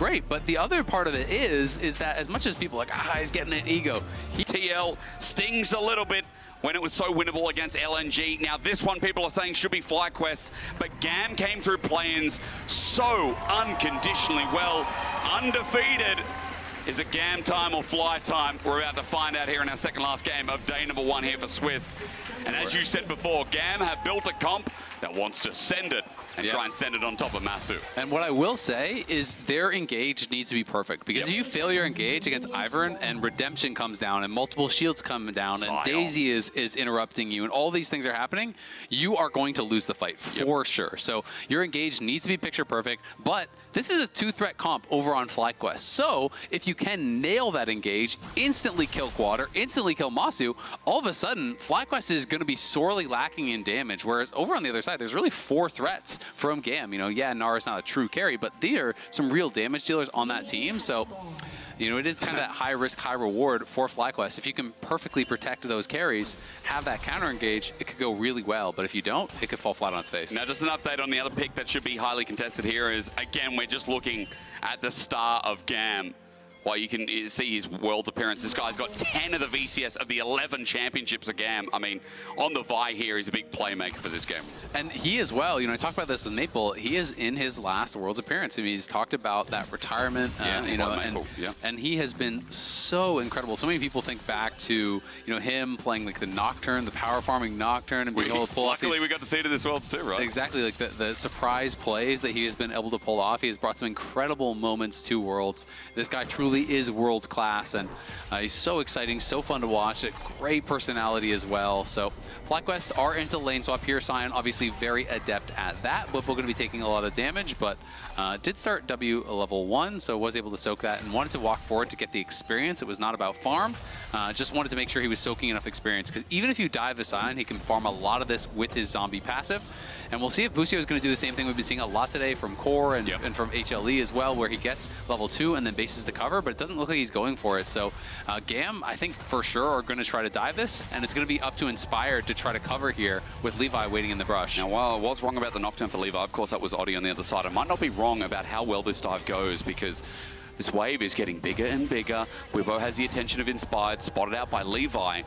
great. But the other part of it is that as much as people are like, he's getting an ego. TL stings a little bit when it was so winnable against LNG. Now this one people are saying should be FlyQuest, but GAM came through play-ins so unconditionally well. Undefeated. Is it GAM time or fly time? We're about to find out here in our second last game of day number 1 here for Swiss. And as you said before, GAM have built a comp that wants to send it and try and send it on top of Masu. And what I will say is their engage needs to be perfect, because if you fail your engage against Ivern and Redemption comes down and multiple shields come down and Daisy is interrupting you and all these things are happening, you are going to lose the fight for sure. So your engage needs to be picture perfect, but this is a 2-threat comp over on FlyQuest. So if you can nail that engage, instantly kill Quad or instantly kill Masu, all of a sudden FlyQuest is going to be sorely lacking in damage, whereas over on the other side, there's really 4 threats from GAM. You know, yeah, Nara's not a true carry, but they are some real damage dealers on that team. So, you know, it is kind of that high risk, high reward for FlyQuest. If you can perfectly protect those carries, have that counter engage, it could go really well. But if you don't, it could fall flat on its face. Now, just an update on the other pick that should be highly contested here is, again, we're just looking at the star of GAM. Well, you can see his world appearance. This guy's got 10 of the VCS of the 11 championships of GAM. I mean, on the Vi here, he's a big playmaker for this game. And he as well, you know, I talked about this with Maple, he is in his last Worlds appearance. I mean, he's talked about that retirement, you know, and he has been so incredible. So many people think back to, you know, him playing like the Nocturne, the power farming Nocturne, and being able to pull off Luckily, we got to see it in this Worlds too, right? Exactly, like the surprise plays that he has been able to pull off. He has brought some incredible moments to Worlds. This guy truly is world class, and he's so exciting, so fun to watch. A great personality as well. So FlyQuest are into the lane swap here. Sion obviously very adept at that. Whipple going to be taking a lot of damage, but did start W level 1, so was able to soak that and wanted to walk forward to get the experience. It was not about farm. Just wanted to make sure he was soaking enough experience, because even if you dive the Sion, he can farm a lot of this with his zombie passive. And we'll see if Busio is going to do the same thing we've been seeing a lot today from Core and, and from HLE as well, where he gets level 2 and then bases to cover, but it doesn't look like he's going for it. So GAM, I think for sure, are going to try to dive this, and it's going to be up to Inspired to try to cover here with Levi waiting in the brush. Now, while I was wrong about the Nocturne for Levi, of course that was Oddie on the other side. I might not be wrong about how well this dive goes, because this wave is getting bigger and bigger. Wibo has the attention of Inspired, spotted out by Levi.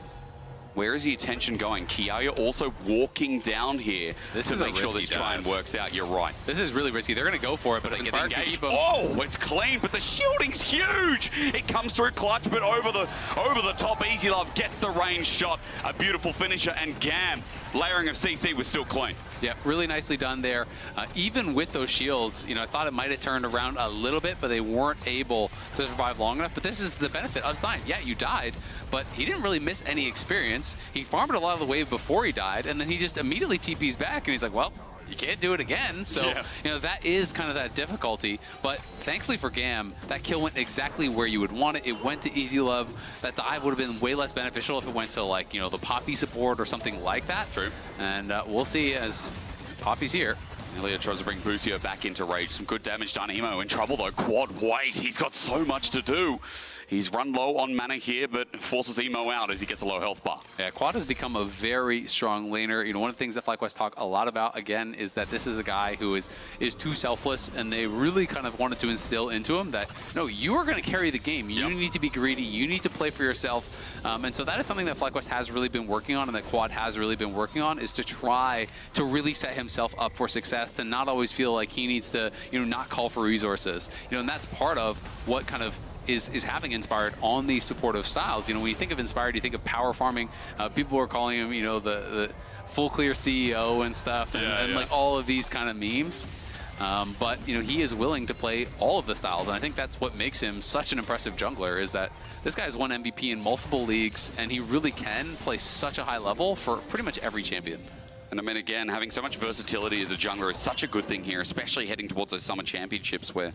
Where is the attention going? Kiaya also walking down here to make sure this try and works out. You're right. This is really risky. They're going to go for it, but Inspired can keep him. Oh, it's clean, but the shielding's huge. It comes through clutch, but over the top. Easy Love gets the range shot. A beautiful finisher, and GAM, layering of CC was still clean. Yeah, really nicely done there. Even with those shields, you know, I thought it might have turned around a little bit, but they weren't able to survive long enough. But this is the benefit of Sion. Yeah, you died, but he didn't really miss any experience. He farmed a lot of the wave before he died, and then he just immediately TPs back, and he's like, well, you can't do it again. So, you know, that is kind of that difficulty. But thankfully for GAM, that kill went exactly where you would want it. It went to Easy Love. That dive would have been way less beneficial if it went to, like, you know, the Poppy support or something like that. True. And we'll see as Poppy's here. Elliot tries to bring Busio back into rage. Some good damage done. Emo in trouble though. Quad, wait, he's got so much to do. He's run low on mana here, but forces Emo out as he gets a low health bar. Yeah, Quad has become a very strong laner. You know, one of the things that FlyQuest talk a lot about, again, is that this is a guy who is too selfless, and they really kind of wanted to instill into him that, no, you are going to carry the game. You need to be greedy. You need to play for yourself. And so that is something that FlyQuest has really been working on, and that Quad has really been working on, is to try to really set himself up for success, to not always feel like he needs to, you know, not call for resources. You know, and that's part of what kind of is having Inspired on these supportive styles. You know, when you think of Inspired, you think of power farming. People are calling him, you know, the full clear CEO and stuff, and like all of these kind of memes. But, you know, he is willing to play all of the styles, and I think that's what makes him such an impressive jungler, is that this guy's won MVP in multiple leagues, and he really can play such a high level for pretty much every champion. And I mean, again, having so much versatility as a jungler is such a good thing here, especially heading towards those summer championships where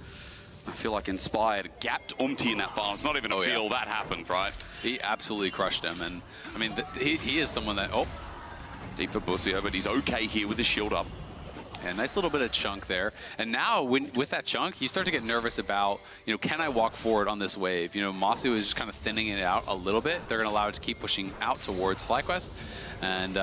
I feel like Inspired gapped Umti in that final. It's not even a feel that happened, right? He absolutely crushed him. And I mean, he is someone that, deep for Busio, but he's okay here with his shield up. Yeah, nice little bit of chunk there. And now, with that chunk, you start to get nervous about, you know, can I walk forward on this wave? You know, Masu is just kind of thinning it out a little bit. They're going to allow it to keep pushing out towards FlyQuest. And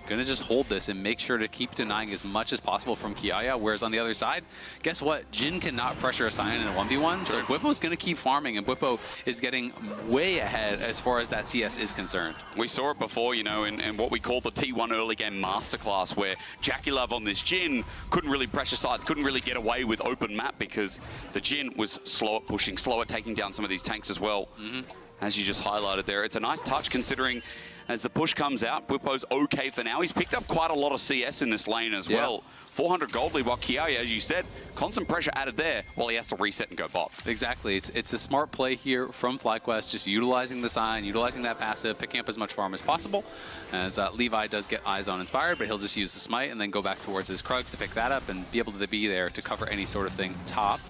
going to just hold this and make sure to keep denying as much as possible from Kiaya. Whereas on the other side, guess what? Jin cannot pressure a Sion in a 1v1, so Bwipo's going to keep farming, and Bwipo is getting way ahead as far as that CS is concerned. We saw it before, you know, in what we call the T1 early game masterclass, where JackeyLove on this Jin couldn't really pressure sides, couldn't really get away with open map because the Jin was slow at pushing, slow at taking down some of these tanks as well. As you just highlighted there, it's a nice touch considering as the push comes out, Bwipo's okay for now. He's picked up quite a lot of CS in this lane as well. 400 gold lead, while Kiaya, as you said, constant pressure added there while he has to reset and go bot. Exactly. It's a smart play here from FlyQuest, just utilizing the sign, utilizing that passive, picking up as much farm as possible. As Levi does get eyes on Inspired, but he'll just use the smite and then go back towards his Krug to pick that up and be able to be there to cover any sort of thing top.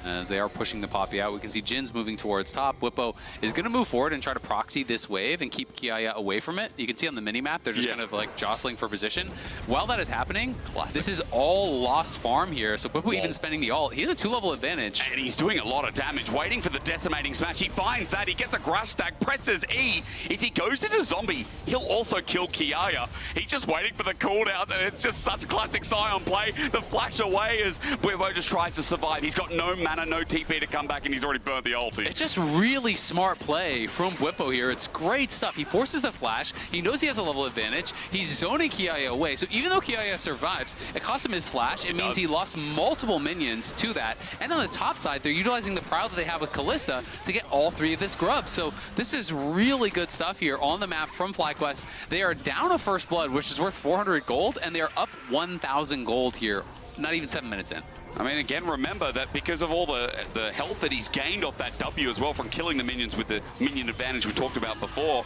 As they are pushing the Poppy out, we can see Jin's moving towards top. Bwipo is going to move forward and try to proxy this wave and keep Kiaya away from it. You can see on the mini-map, they're just kind of like jostling for position. While that is happening, this is all lost farm here. So Bwipo even spending the ult, he has a 2-level advantage. And he's doing a lot of damage, waiting for the decimating smash. He finds that, he gets a grass stack, presses E. If he goes into zombie, he'll also kill Kiaya. He's just waiting for the cooldown, and it's just such classic Sion play. The flash away as Bwipo just tries to survive. He's got no mana, no TP to come back, and he's already burnt the ulti. It's just really smart play from Bwipo here. It's great stuff. He forces the flash. He knows he has a level advantage. He's zoning Kiaya away. So even though Kiaya survives, it cost him his flash. It means he lost multiple minions to that. And on the top side, they're utilizing the Prowl that they have with Kalista to get all 3 of this grub. So this is really good stuff here on the map from FlyQuest. They are down a first blood, which is worth 400 gold, and they are up 1,000 gold here, not even 7 minutes in. I mean, again, remember that because of all the health that he's gained off that W as well from killing the minions with the minion advantage we talked about before,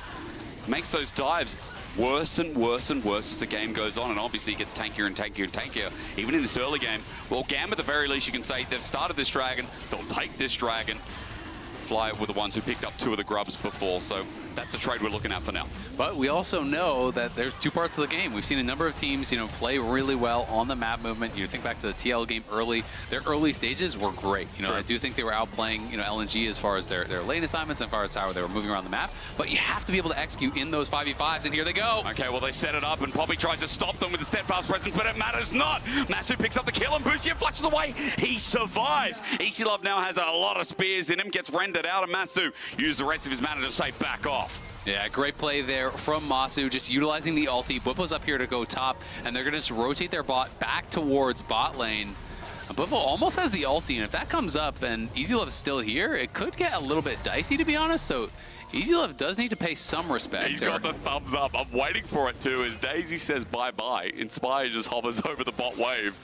makes those dives worse and worse and worse as the game goes on, and obviously it gets tankier and tankier and tankier, even in this early game. Well, GAM at the very least, you can say they've started this dragon, they'll take this dragon. Fly were the ones who picked up 2 of the grubs before, so that's the trade we're looking at for now. But we also know that there's 2 parts of the game. We've seen a number of teams, you know, play really well on the map movement. You think back to the TL game early. Their early stages were great. You know, I do think they were outplaying, you know, LNG as far as their lane assignments and as far as how they were moving around the map. But you have to be able to execute in those 5v5s, and here they go. Okay, well, they set it up, and Poppy tries to stop them with the steadfast presence, but it matters not. Masu picks up the kill, and Busia flashes away. He survives. EasyLove now has a lot of spears in him, gets rendered out, and Masu uses the rest of his mana to say back off. Yeah, great play there from Masu, just utilizing the ulti. Bwipo's up here to go top, and they're going to just rotate their bot back towards bot lane. Bwipo almost has the ulti, and if that comes up and EasyLove is still here, it could get a little bit dicey, to be honest. So EasyLove does need to pay some respect. He's got the thumbs up. I'm waiting for it too, as Daisy says bye-bye. Inspire just hovers over the bot wave.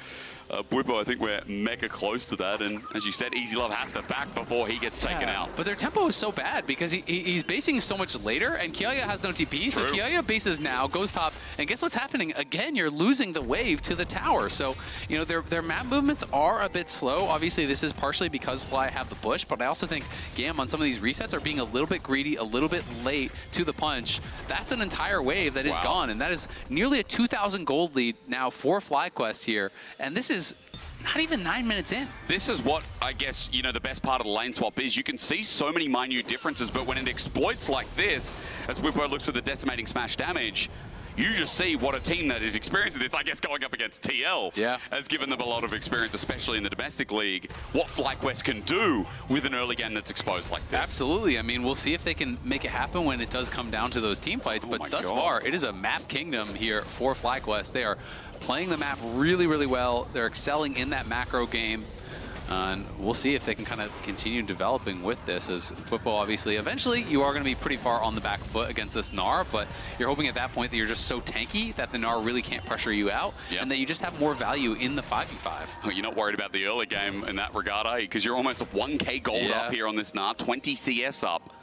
Bwipo, I think we're mega close to that, and as you said, EasyLove has to back before he gets taken out. But their tempo is so bad because he's basing so much later, and Kiaya has no TP, so Kiaya bases now, goes top, and guess what's happening? Again, you're losing the wave to the tower. So, you know, their map movements are a bit slow. Obviously, this is partially because Fly have the bush, but I also think GAM on some of these resets are being a little bit greedy, a little bit late to the punch. That's an entire wave that is gone, and that is nearly a 2,000 gold lead now for FlyQuest here, and this is not even 9 minutes in. This is what, I guess, you know, the best part of the lane swap is. You can see so many minute differences, but when it exploits like this, as Bwipo looks for the decimating smash damage, you just see what a team that is experiencing this, I guess, going up against TL has given them a lot of experience, especially in the domestic league, what FlyQuest can do with an early game that's exposed like this. Absolutely. I mean, we'll see if they can make it happen when it does come down to those team fights, but thus far, it is a map kingdom here for FlyQuest. They are playing the map really, really well. They're excelling in that macro game. And we'll see if they can kind of continue developing with this, as Bwipo, obviously, eventually you are going to be pretty far on the back foot against this Gnar, but you're hoping at that point that you're just so tanky that the Gnar really can't pressure you out, and that you just have more value in the 5v5. Oh, you're not worried about the early game in that regard, are you? Because you're almost 1k gold up here on this Gnar, 20 CS up.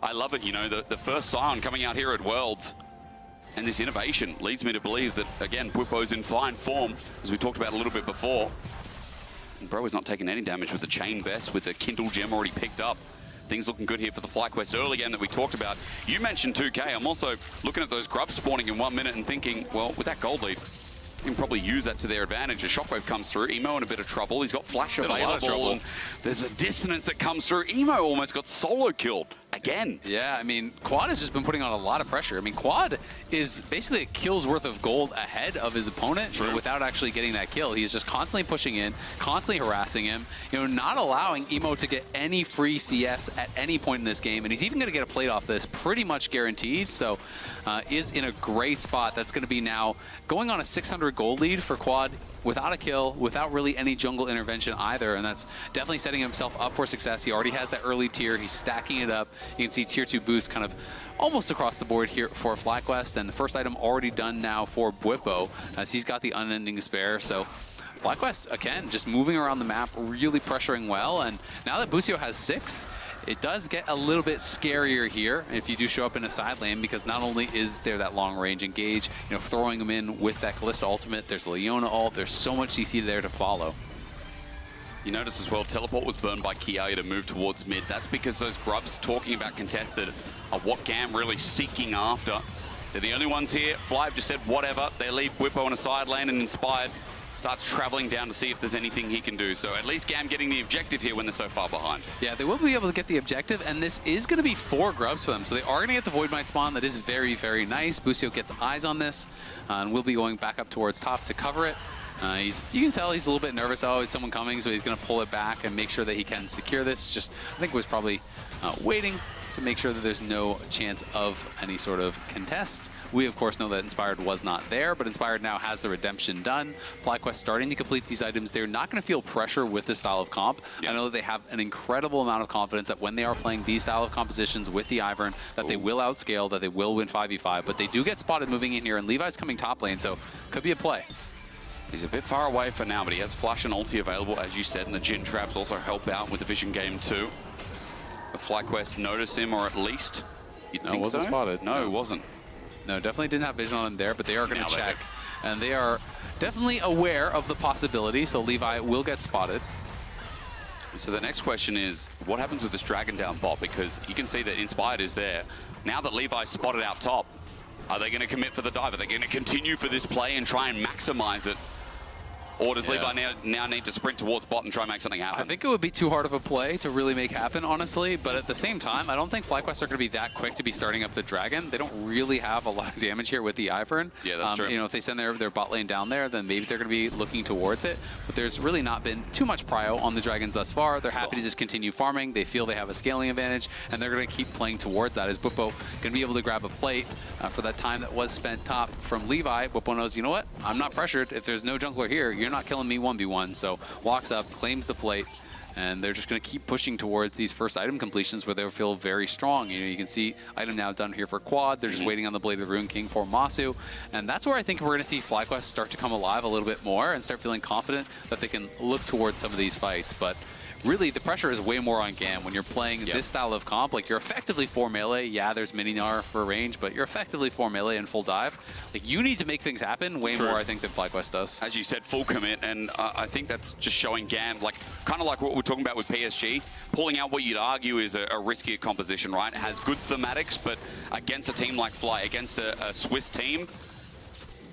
I love it, you know, the first Sion coming out here at Worlds. And this innovation leads me to believe that, again, Bwipo's in fine form, as we talked about a little bit before. And Bro is not taking any damage with the Chain Vest, with the Kindle Gem already picked up. Things looking good here for the FlyQuest early game that we talked about. You mentioned 2K. I'm also looking at those grubs spawning in 1 minute and thinking, well, with that gold lead, you can probably use that to their advantage. A Shockwave comes through. Emo in a bit of trouble. He's got Flash available. And there's a dissonance that comes through. Emo almost got solo killed. again. Yeah, I mean, Quad has just been putting on a lot of pressure. I mean, Quad is basically a kill's worth of gold ahead of his opponent without actually getting that kill. He's just constantly pushing in, constantly harassing him, not allowing Emo to get any free CS at any point in this game. And he's even going to get a plate off this pretty much guaranteed. So is in a great spot. That's going to be now going on a 600 gold lead for Quad without a kill, without really any jungle intervention either, and that's definitely setting himself up for success. He already has that early tier. He's stacking it up. You can see tier 2 boots kind of almost across the board here for FlyQuest, and the first item already done now for Bwipo, as he's got the Unending Despair. So FlyQuest, again, just moving around the map, really pressuring well, and now that Busio has 6, it does get a little bit scarier here if you do show up in a side lane, because not only is there that long range engage, throwing them in with that Kalista ultimate, there's Leona ult, there's so much CC there to follow. You notice as well, teleport was burned by Kiaia to move towards mid. That's because those grubs talking about contested are what GAM really seeking after. They're the only ones here. Fly just said whatever. They leave Bwipo in a side lane, and Inspired starts traveling down to see if there's anything he can do. So at least GAM getting the objective here when they're so far behind. Yeah, they will be able to get the objective, and this is going to be 4 grubs for them. So they are going to get the Void Might spawn. That is very, very nice. Busio gets eyes on this, and will be going back up towards top to cover it. You can tell he's a little bit nervous. Oh, is someone coming? So he's going to pull it back and make sure that he can secure this. Just, I think, was probably waiting to make sure that there's no chance of any sort of contest. We, of course, know that Inspired was not there, but Inspired now has the redemption done. FlyQuest starting to complete these items. They're not going to feel pressure with this style of comp. I know that they have an incredible amount of confidence that when they are playing these style of compositions with the Ivern, that they will outscale, that they will win 5v5, but they do get spotted moving in here, and Levi's coming top lane, so could be a play. He's a bit far away for now, but he has Flash and ulti available, as you said, and the Jin traps also help out with the Vision Game too. The FlyQuest notice him, or at least you'd think wasn't so? spotted. No, it wasn't. No, definitely didn't have vision on him there, but they are going to check. And they are definitely aware of the possibility, so Levi will get spotted. So the next question is, what happens with this Dragon down bot? Because you can see that Inspired is there. Now that Levi's spotted out top, are they going to commit for the dive? Are they going to continue for this play and try and maximize it? Or does Levi now need to sprint towards bot and try and make something happen? I think it would be too hard of a play to really make happen, honestly. But at the same time, I don't think FlyQuest are going to be that quick to be starting up the Dragon. They don't really have a lot of damage here with the Ivern. Yeah, that's true. If they send their bot lane down there, then maybe they're going to be looking towards it. But there's really not been too much prio on the Dragons thus far. They're happy to just continue farming. They feel they have a scaling advantage, and they're going to keep playing towards that. As Bwipo going to be able to grab a plate for that time that was spent top from Levi. Bwipo knows, you know what? I'm not pressured. If there's no jungler here, you're not killing me 1v1. So walks up, claims the plate, and they're just going to keep pushing towards these first item completions where they'll feel very strong. You can see item now done here for Quad. They're just waiting on the Blade of the Rune King for Masu. And that's where I think we're going to see FlyQuest start to come alive a little bit more and start feeling confident that they can look towards some of these fights. But really, the pressure is way more on GAM. When you're playing this style of comp, like, you're effectively 4 melee. Yeah, there's mini-Gnar for range, but you're effectively 4 melee and full dive. Like, you need to make things happen way more, I think, than FlyQuest does. As you said, full commit, and I think that's just showing GAM, like, kind of like what we're talking about with PSG, pulling out what you'd argue is a riskier composition, right? It has good thematics, but against a team like Fly, against a Swiss team,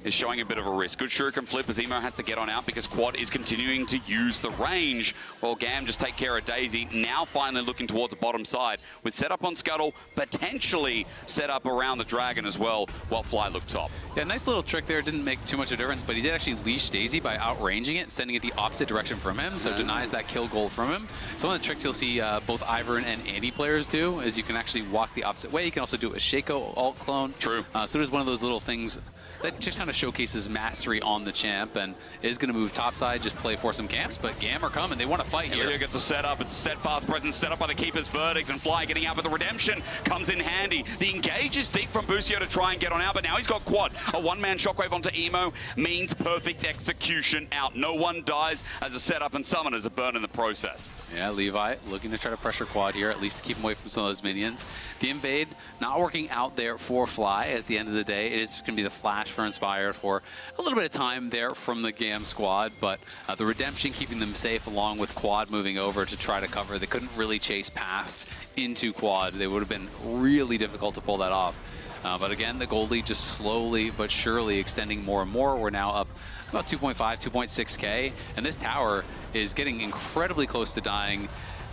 is showing a bit of a risk. Good shuriken flip as Emo has to get on out because Quad is continuing to use the range while GAM just take care of Daisy. Now finally looking towards the bottom side with setup on Scuttle, potentially set up around the Dragon as well while Fly looked top. Yeah, nice little trick there. Didn't make too much of a difference, but he did actually leash Daisy by outranging it, sending it the opposite direction from him, so denies that kill goal from him. Some of the tricks you'll see both Ivern and Andy players do is you can actually walk the opposite way. You can also do a Shaco alt clone. True. So there's one of those little things that just kind of showcases mastery on the champ and is going to move topside, just play for some camps, but GAM are coming. They want to fight here. Leo gets a setup. It's a steadfast presence set up by the Keeper's Verdict, and Fly getting out with the redemption comes in handy. The engage is deep from Busio to try and get on out, but now he's got Quad. A one-man shockwave onto Emo means perfect execution out. No one dies as a setup, and summoners are burned in the process. Yeah, Levi looking to try to pressure Quad here, at least to keep him away from some of those minions. The invade not working out there for Fly at the end of the day. It is going to be the flash for Inspired for a little bit of time there from the GAM squad, but the redemption keeping them safe along with Quad moving over to try to cover. They couldn't really chase past into Quad. They would have been really difficult to pull that off. But again, the gold lead just slowly but surely extending more and more. We're now up about 2.5, 2.6K, and this tower is getting incredibly close to dying.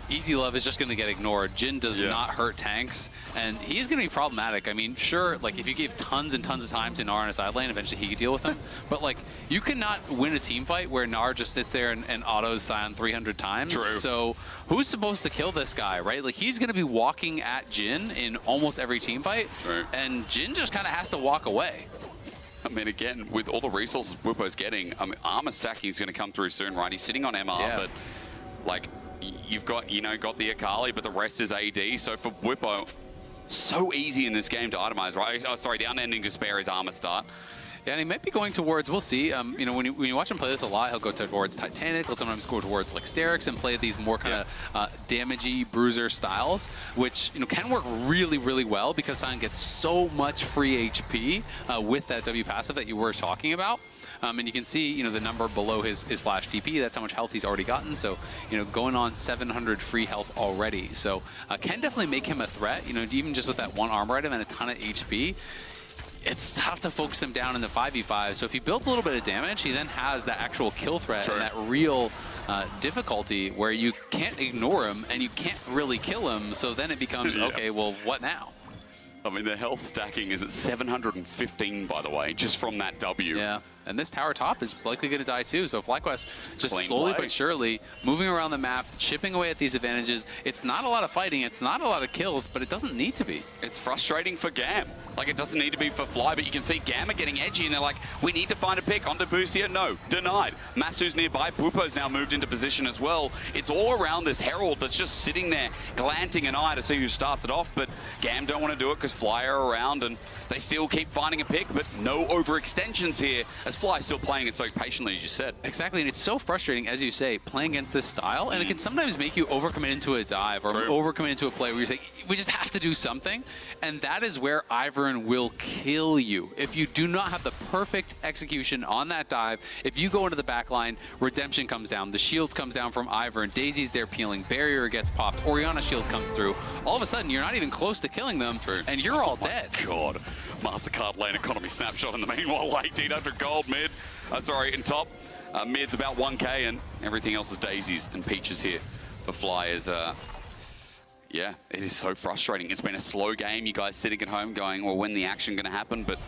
Easy Love is just going to get ignored. Jhin does not hurt tanks, and he's going to be problematic. I mean, sure, like if you gave tons and tons of time to Gnar in a side lane, eventually he could deal with him. But like, you cannot win a team fight where Gnar just sits there and autos Sion 300 times. True. So who's supposed to kill this guy, right? Like he's going to be walking at Jhin in almost every team fight, and Jhin just kind of has to walk away. I mean, again, with all the resources Bwipo's getting, I mean, armor stacking is going to come through soon, right? He's sitting on MR, but like, you've got, got the Akali, but the rest is AD. So for Bwipo, so easy in this game to itemize, right? Oh, sorry, the Unending Despair is armor start. Yeah, and he might be going towards, we'll see, when you watch him play this a lot, he'll go towards Titanic, he'll sometimes go towards like Sterix and play these more kind of damagey bruiser styles, which can work really, really well because Sion gets so much free HP with that W passive that you were talking about. And you can see, the number below his flash TP, that's how much health he's already gotten. So, going on 700 free health already. So, can definitely make him a threat, even just with that one armor item and a ton of HP. It's tough to focus him down in the 5v5. So if he builds a little bit of damage, he then has that actual kill threat and that real difficulty where you can't ignore him and you can't really kill him. So then it becomes, okay, well, what now? I mean, the health stacking is at 715, by the way, just from that W. Yeah, and this tower top is likely going to die too. So FlyQuest just slowly but surely moving around the map, chipping away at these advantages. It's not a lot of fighting, it's not a lot of kills, but it doesn't need to be. It's frustrating for GAM. Like, it doesn't need to be for Fly, but you can see GAM are getting edgy, and they're like, we need to find a pick. Onto Busia, no, denied. Masu's nearby, Bwipo's now moved into position as well. It's all around this Herald that's just sitting there, glanting an eye to see who starts it off, but GAM don't want to do it because Fly are around, and they still keep finding a pick, but no overextensions here, as Fly still playing it so patiently, as you said. Exactly, and it's so frustrating, as you say, playing against this style, and it can sometimes make you overcommit into a dive or overcommit into a play where you say, we just have to do something, and that is where Ivern will kill you. If you do not have the perfect execution on that dive, if you go into the back line, Redemption comes down, the shield comes down from Ivern, Daisy's there peeling, Barrier gets popped, Orianna shield comes through, all of a sudden you're not even close to killing them, and you're all dead. God. MasterCard lane economy snapshot in the meanwhile, 1800 gold mid. In top. Mid's about 1k, and everything else is daisies and peaches here for Fly. Yeah, it is so frustrating. It's been a slow game. You guys sitting at home going, well, when the action going to happen? But,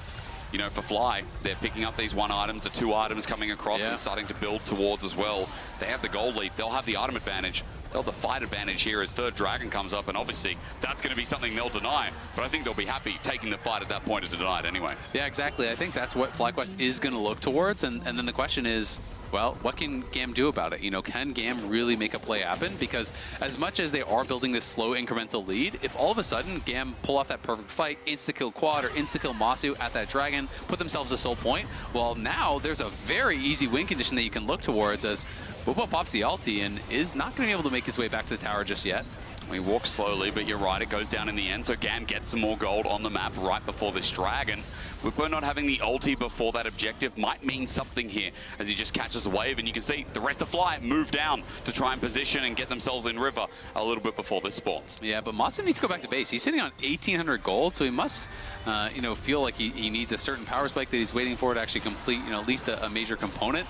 for Fly, they're picking up these one items, the two items coming across and starting to build towards as well. They have the gold lead. They'll have the item advantage. They'll have the fight advantage here as third dragon comes up, and obviously that's going to be something they'll deny. But I think they'll be happy taking the fight at that point to deny it anyway. Yeah, exactly. I think that's what FlyQuest is going to look towards, and then the question is, well, what can GAM do about it? Can GAM really make a play happen? Because as much as they are building this slow incremental lead, if all of a sudden GAM pull off that perfect fight, insta-kill Quad or insta-kill Masu at that dragon, put themselves a soul point, well, now there's a very easy win condition that you can look towards as Bwipo pops the ulti and is not going to be able to make his way back to the tower just yet. We walk slowly, but you're right, it goes down in the end, so GAM gets some more gold on the map right before this dragon. Bwipo not having the ulti before that objective might mean something here, as he just catches a wave, and you can see the rest of Fly move down to try and position and get themselves in river a little bit before this spawns. Yeah, but Masu needs to go back to base. He's sitting on 1,800 gold, so he must, feel like he needs a certain power spike that he's waiting for to actually complete, at least a major component.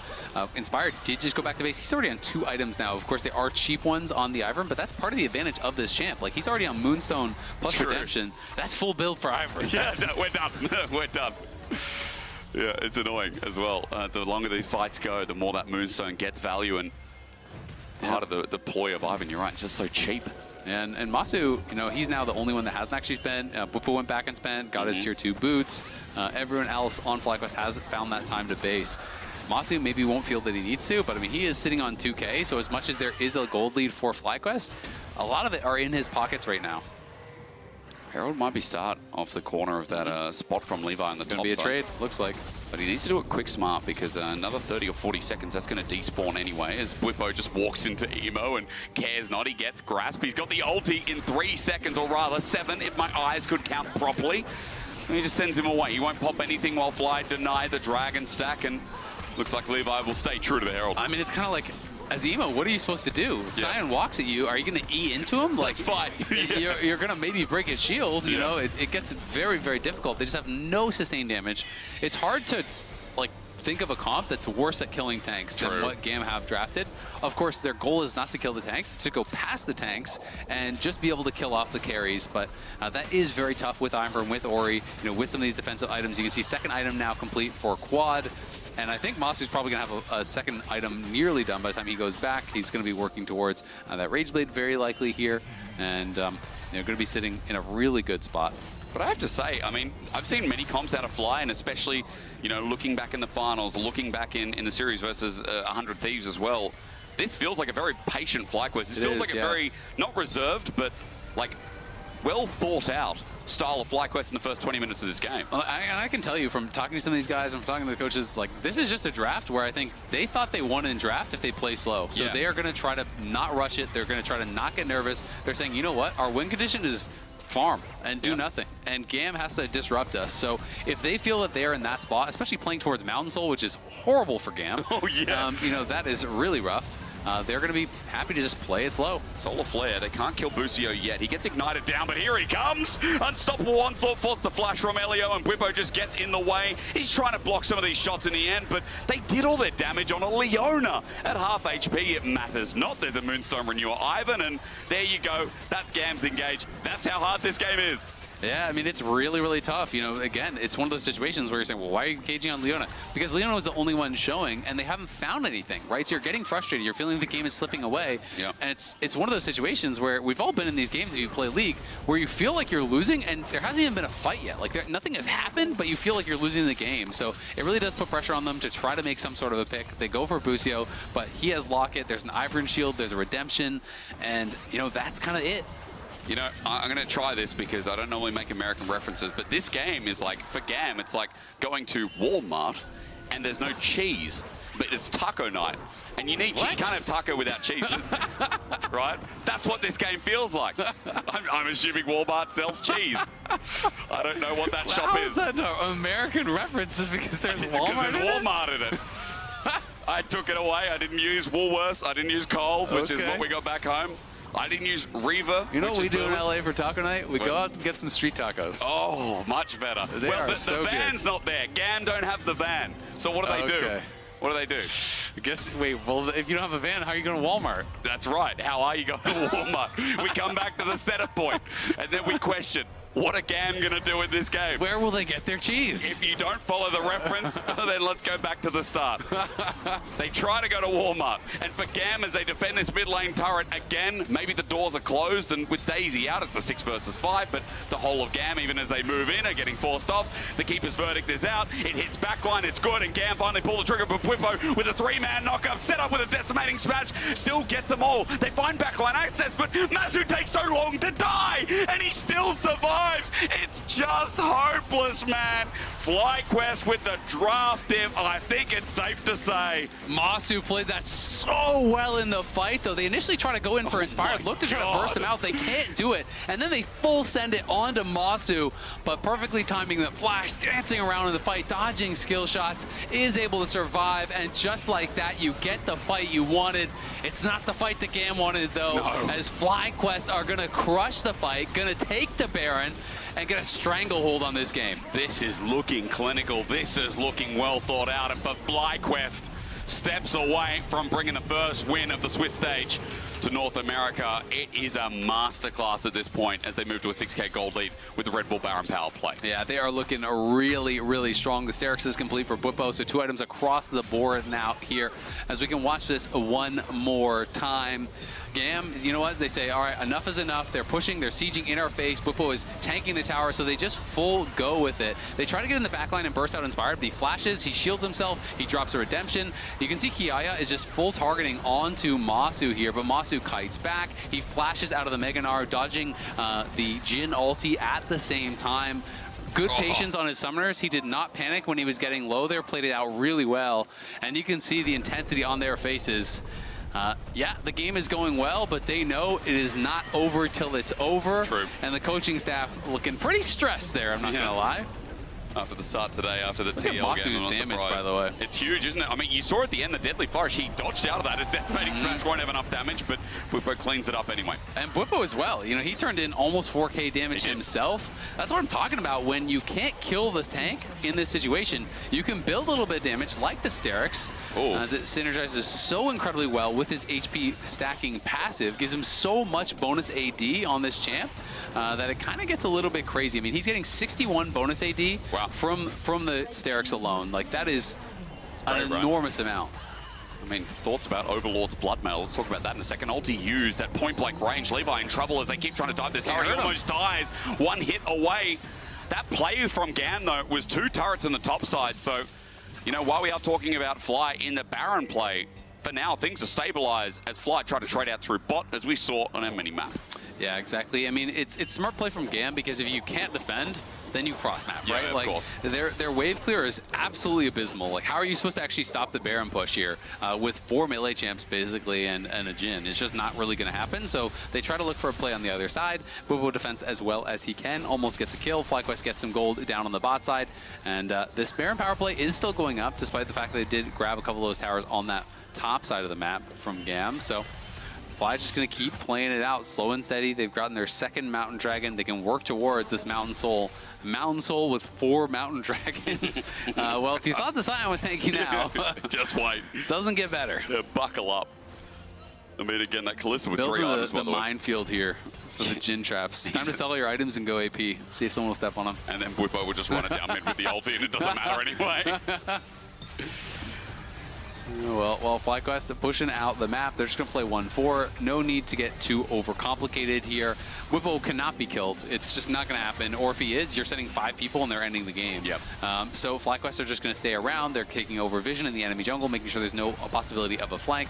Inspired did just go back to base. He's already on 2 items now. Of course, they are cheap ones on the Ivern, but that's part of the advantage of this champ. Like, he's already on Moonstone plus Redemption. That's full build for Ivern. Yeah, no, we're done. We're done. Yeah, it's annoying as well. The longer these fights go, the more that Moonstone gets value, and part of the ploy of Ivern, you're right, it's just so cheap. And Masu, he's now the only one that hasn't actually spent. Bwipo went back and spent, got his tier 2 boots. Everyone else on FlyQuest has found that time to base. Masu maybe won't feel that he needs to, but I mean, he is sitting on 2k, so as much as there is a gold lead for FlyQuest, a lot of it are in his pockets right now. Herald might be start off the corner of that spot from Levi on the top side. Gonna be a trade, looks like. But he needs to do it quick smart, because another 30 or 40 seconds, that's going to despawn anyway, as Bwipo just walks into Emo and cares not. He gets grasp. He's got the ulti in 3 seconds, or rather 7 if my eyes could count properly. And he just sends him away. He won't pop anything while Fly deny the dragon stack, and looks like Levi will stay true to the Herald. I mean, it's kind of like, as Emo, what are you supposed to do? Sion walks at you. Are you going to E into him? Like, fight. You're going to maybe break his shield. You know, it gets very, very difficult. They just have no sustained damage. It's hard to, like, think of a comp that's worse at killing tanks than what GAM have drafted. Of course, their goal is not to kill the tanks, it's to go past the tanks and just be able to kill off the carries. But that is very tough with Ivern, with Ori, with some of these defensive items. You can see second item now complete for Quad. And I think Masu's probably going to have a second item nearly done by the time he goes back. He's going to be working towards that Rage Blade very likely here. And going to be sitting in a really good spot. But I have to say, I mean, I've seen many comps out of Fly, and especially, looking back in the finals, looking back in the series versus 100 Thieves as well, this feels like a very patient FlyQuest. This feels like a very, not reserved, but like well thought out style of FlyQuest in the first 20 minutes of this game. And I can tell you from talking to some of these guys and from talking to the coaches, like, this is just a draft where I think they thought they won in draft if they play slow. So they are going to try to not rush it. They're going to try to not get nervous. They're saying, you know what, our win condition is farm and do nothing, and GAM has to disrupt us. So if they feel that they're in that spot, especially playing towards Mountain Soul, which is horrible for GAM, that is really rough. They're going to be happy to just play it slow. Solar Flare, they can't kill Busio yet. He gets ignited down, but here he comes! Unstoppable onslaught, forced the flash from Elio, and Bwipo just gets in the way. He's trying to block some of these shots in the end, but they did all their damage on a Leona. At half HP, it matters not. There's a Moonstone Renewer Ivan, and there you go. That's GAM's engage. That's how hard this game is. Yeah, I mean, it's really, really tough. Again, it's one of those situations where you're saying, well, why are you engaging on Leona? Because Leona was the only one showing, and they haven't found anything, right? So you're getting frustrated. You're feeling the game is slipping away. And it's one of those situations where we've all been in these games if you play League, where you feel like you're losing, and there hasn't even been a fight yet. Like, nothing has happened, but you feel like you're losing the game. So it really does put pressure on them to try to make some sort of a pick. They go for Busio, but he has Locket. There's an Ivern shield. There's a Redemption. And, that's kind of it. I'm going to try this because I don't normally make American references, but this game is like, for GAM, it's like going to Walmart and there's no cheese, but it's taco night. And you need cheese. You can't have taco without cheese, right? That's what this game feels like. I'm assuming Walmart sells cheese. I don't know what that shop is. How is that an American reference just because there's Walmart? Because there's Walmart in it. I took it away. I didn't use Woolworths. I didn't use Coles, which is what we got back home. I didn't use Reva. You know what we do in LA for taco night? We go out and get some street tacos. Oh, much better. The van's not there. GAM don't have the van. So what do they do? What do they do? Well, if you don't have a van, how are you going to Walmart? That's right. How are you going to Walmart? We come back to the setup point, and then we question, what are GAM going to do in this game? Where will they get their cheese? If you don't follow the reference, then let's go back to the start. They try to go to Walmart, and for GAM, as they defend this mid lane turret, again, maybe the doors are closed, and with Daisy out, it's a 6 versus 5, but the whole of GAM, even as they move in, are getting forced off. The Keeper's Verdict is out. It hits backline. It's good, and GAM finally pull the trigger, but Bwipo with a 3-man knockup, set up with a decimating smash, still gets them all. They find backline access, but Mazu takes so long to die, and he still survives. It's just hopeless, man. FlyQuest with the draft div, I think it's safe to say. Masu played that so well in the fight, though. They initially try to go in for Inspired, look to try to burst him out. They can't do it. And then they full send it onto Masu, but perfectly timing the flash, dancing around in the fight, dodging skill shots, is able to survive. And just like that, you get the fight you wanted. It's not the fight that GAM wanted, though, as FlyQuest are going to crush the fight, going to take the Baron, and get a stranglehold on this game. This is looking clinical. This is looking well thought out. And for FlyQuest, steps away from bringing the first win of the Swiss stage to North America. It is a masterclass at this point as they move to a 6K gold lead with the Red Bull Baron power play. Yeah, they are looking really, really strong. The Sterix is complete for Bwipo, so 2 items across the board now here as we can watch this one more time. GAM, you know what? They say, all right, enough is enough. They're pushing, they're sieging in our face. Bwipo is tanking the tower, so they just full go with it. They try to get in the backline and burst out Inspired, but he flashes, he shields himself, he drops a Redemption. You can see Kiaya is just full targeting onto Masu here, but Masu kites back. He flashes out of the Mega Gnar, dodging the Jhin ulti at the same time. Good patience on his summoners. He did not panic when he was getting low there, played it out really well. And you can see the intensity on their faces. Yeah, the game is going well, but they know it is not over till it's over. True. And the coaching staff looking pretty stressed there, I'm not going to lie. after the start today, after the TL Masu's game. I'm not damage, surprised. by the way. It's huge, isn't it? I mean, you saw at the end the Deadly Flourish. He dodged out of that. His Decimating Smash won't have enough damage, but Bwipo cleans it up anyway. And Bwipo as well. You know, he turned in almost 4K damage himself. That's what I'm talking about. When you can't kill the tank in this situation, you can build a little bit of damage, like the Sterix, as it synergizes so incredibly well with his HP stacking passive. Gives him so much bonus AD on this champ that it kind of gets a little bit crazy. I mean, he's getting 61 bonus AD from the Sterix alone. Like, that is an enormous amount. I mean, thoughts about Overlord's Bloodmail. Let's talk about that in a second. Ulti used at point-blank range. Levi in trouble as they keep trying to dive this turret. He almost dies. One hit away. That play from GAM, though, was 2 turrets in the top side. So, you know, while we are talking about Fly in the Baron play, for now, things are stabilized as Fly try to trade out through bot, as we saw on our mini-map. Yeah, exactly. I mean, it's smart play from GAM, because if you can't defend, then you cross map, right? Yeah, like, of course. Their wave clear is absolutely abysmal. Like, how are you supposed to actually stop the Baron push here with 4 melee champs, basically, and a Jhin? It's just not really going to happen. So they try to look for a play on the other side. Bwipo defends as well as he can, almost gets a kill. FlyQuest gets some gold down on the bot side. And this Baron power play is still going up, despite the fact that they did grab a couple of those towers on that top side of the map from GAM. So Fly's just going to keep playing it out slow and steady. They've gotten their second Mountain Dragon. They can work towards this Mountain Soul. Mountain Soul with 4 Mountain Dragons. Well, if you thought the Sion was tanky now, just wait. Doesn't get better. Yeah, buckle up. I mean, again, that Kalista with 3 items. The minefield here for the Jhin traps. Time to sell your items and go AP. See if someone will step on them. And then Bwipo will just run it down mid with the ulti, and it doesn't matter anyway. Well, FlyQuest pushing out the map. They're just going to play 1-4. No need to get too overcomplicated here. Bwipo cannot be killed. It's just not going to happen. Or if he is, you're sending 5 people and they're ending the game. Yep. So FlyQuest are just going to stay around. They're taking over vision in the enemy jungle, making sure there's no possibility of a flank.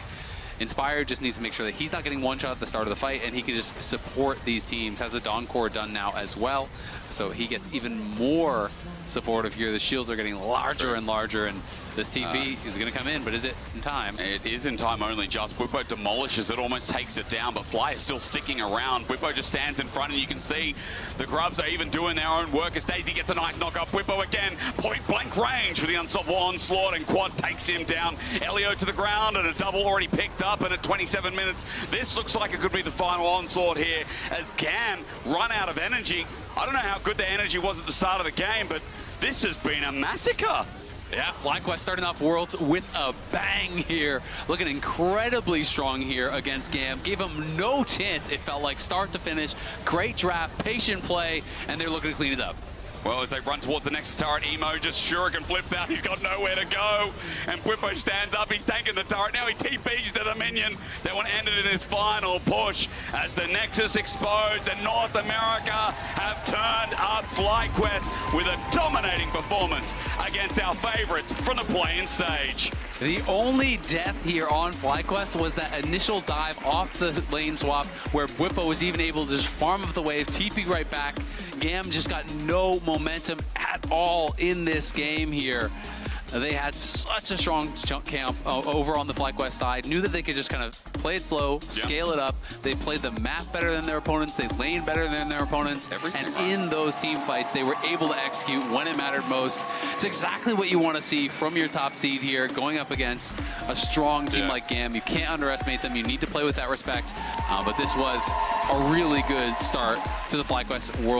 Inspired just needs to make sure that he's not getting one shot at the start of the fight, and he can just support these teams. Has the Dawn Core done now as well, so he gets even more supportive here. The shields are getting larger and larger, and this TP is going to come in, but is it in time? It is in time only, just. Bwipo demolishes it, almost takes it down, but Fly is still sticking around. Bwipo just stands in front, and you can see the Grubs are even doing their own work as Daisy gets a nice knock up. Bwipo again, point-blank range for the unstoppable onslaught, and Quad takes him down. Elio to the ground, and a double already picked up, and at 27 minutes, this looks like it could be the final onslaught here as GAM run out of energy. I don't know how good the energy was at the start of the game, but this has been a massacre. Yeah, FlyQuest starting off Worlds with a bang here. Looking incredibly strong here against GAM. Gave him no chance, it felt like, start to finish. Great draft, patient play, and they're looking to clean it up. Well, as they run towards the next turret, Emo just shuriken flips out. He's got nowhere to go. And Bwipo stands up. He's tanking the turret. Now he TPs to the minion. That one ended in his final push as the Nexus exposed and North America have turned up FlyQuest with a dominating performance against our favorites from the play-in stage. The only death here on FlyQuest was that initial dive off the lane swap where Bwipo was even able to just farm up the wave, TP right back. GAM just got no momentum at all in this game here. They had such a strong jump camp over on the FlyQuest side. Knew that they could just kind of play it slow, scale it up. They played the map better than their opponents. They laned better than their opponents. And in those team fights, they were able to execute when it mattered most. It's exactly what you want to see from your top seed here, going up against a strong team like GAM. You can't underestimate them. You need to play with that respect. But this was a really good start to the FlyQuest World.